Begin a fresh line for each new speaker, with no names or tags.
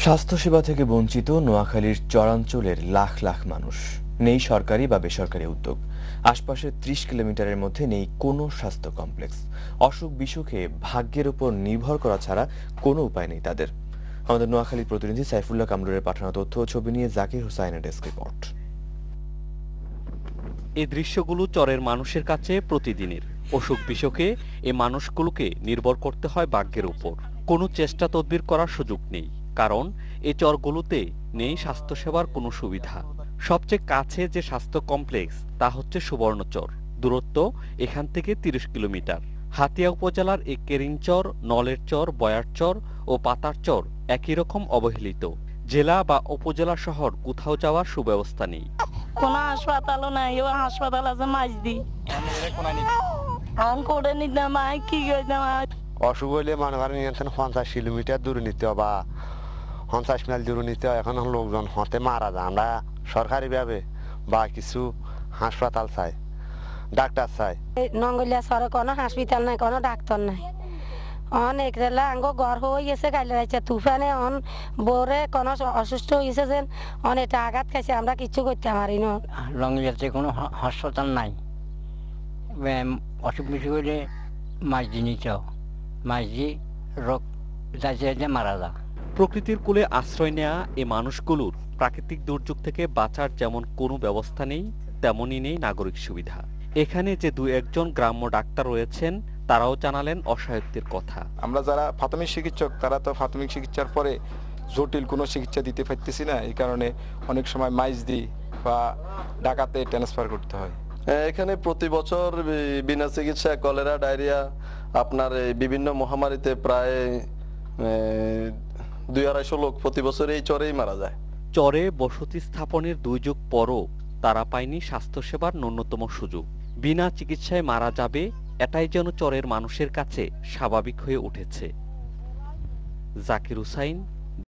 স্বাস্থ্যসেবা থেকে বঞ্চিত নোয়াখালীর চরাঞ্চলের লাখ লাখ মানুষ। নেই সরকারি বা বেসরকারি উদ্যোগ। আশপাশের ৩০ কিলোমিটারের মধ্যে নেই কোনো স্বাস্থ্য কমপ্লেক্স। অসুখ বিসুখে ভাগ্যের উপর নির্ভর করা ছাড়া কোনো উপায় নেই তাদের। আমাদের নোয়াখালীর প্রতিনিধি সাইফুল্লাহ কামরুলের পাঠানো তথ্য ও ছবি নিয়ে জাকির হোসাইনের ডেস্ক রিপোর্ট।
এই দৃশ্যগুলো চরের মানুষের কাছে প্রতিদিনের। অসুখ বিসুখে এই মানুষগুলোকে নির্ভর করতে হয় ভাগ্যের উপর। কোনো চেষ্টা তদবির করার সুযোগ নেই, কারণ এই চরগুলোতে নেই স্বাস্থ্যসেবার কোনো সুবিধা। সবচেয়ে কাছে যে স্বাস্থ্য কমপ্লেক্স তা হচ্ছে সুবর্ণচর। দূরত্ব এখান থেকে ৩০ কিলোমিটার। হাতিয়া উপজেলার এই কেরিনচর, নলের চর, বয়ার চর ও পাতার চর একই রকম অবহেলিত। জেলা বা উপজেলা শহর কোথাও যাওয়ার সুব্যবস্থা নেই।
কোনো হাসপাতালও নাই। ও হাসপাতাল আছে মাঝদি আমি করে নিতাম কি করতাম।
অসুখ হইলে মনে করেন 50 কিলোমিটার দূরে নিতে হয় বা 50 মাইল দূরে নিতে হয়। এখন লোকজন হতে মারা যায়। আমরা সরকারিভাবে বা কিছু হাসপাতাল চাই, ডাক্তার চাই।
নঙ্গলিয়া সরে কোনো হাসপাতাল নাই, কোনো ডাক্তার নাই। অনেক রেলা আঙ্গ ঘর হয়ে গেছে, গাইলে যাচ্ছে তুফানে অন বোরে কোনো অসুস্থ হয়েছে যেন অনেকটা আঘাত খাইছে, আমরা কিছু করতে পারি না।
রঙিয়াতে কোনো হাসপাতাল নাই। অসুখ বিসুখ হলে মাঝদি নিতে মাঝদি রোগ যাইতে মারা যা।
প্রকৃতির কোলে আশ্রয় নেয়া এ মানুষগুলোর প্রাকৃতিক দুর্যোগ থেকে বাঁচার যেমন কোনো ব্যবস্থা নেই, তেমনই নেই নাগরিক সুবিধা। এখানে যে দু একজন গ্রাম্য ডাক্তার রয়েছেন, তারাও জানালেন অসহায়ত্বের কথা।
আমরা যারা প্রাথমিক চিকিৎসক, তারা তো প্রাথমিক চিকিৎসার পরে জটিল কোনো চিকিৎসা দিতে পারতেছি না। এই কারণে অনেক সময় মাইজদি বা ঢাকাতে ট্রান্সফার করতে হয়।
এখানে প্রতি বছর বিনা চিকিৎসা কলেরা, ডায়রিয়া, আপনার বিভিন্ন মহামারীতে প্রায় 200-250 লোক প্রতি বছর এই চরেই মারা যায়।
চরে বসতি স্থাপনের 2 যুগ পরও তারা পায়নি স্বাস্থ্যসেবার ন্যূনতম সুযোগ। বিনা চিকিৎসায় মারা যাবে, এটাই যেন চরের মানুষের কাছে স্বাভাবিক হয়ে উঠেছে। জাকির হুসাইন,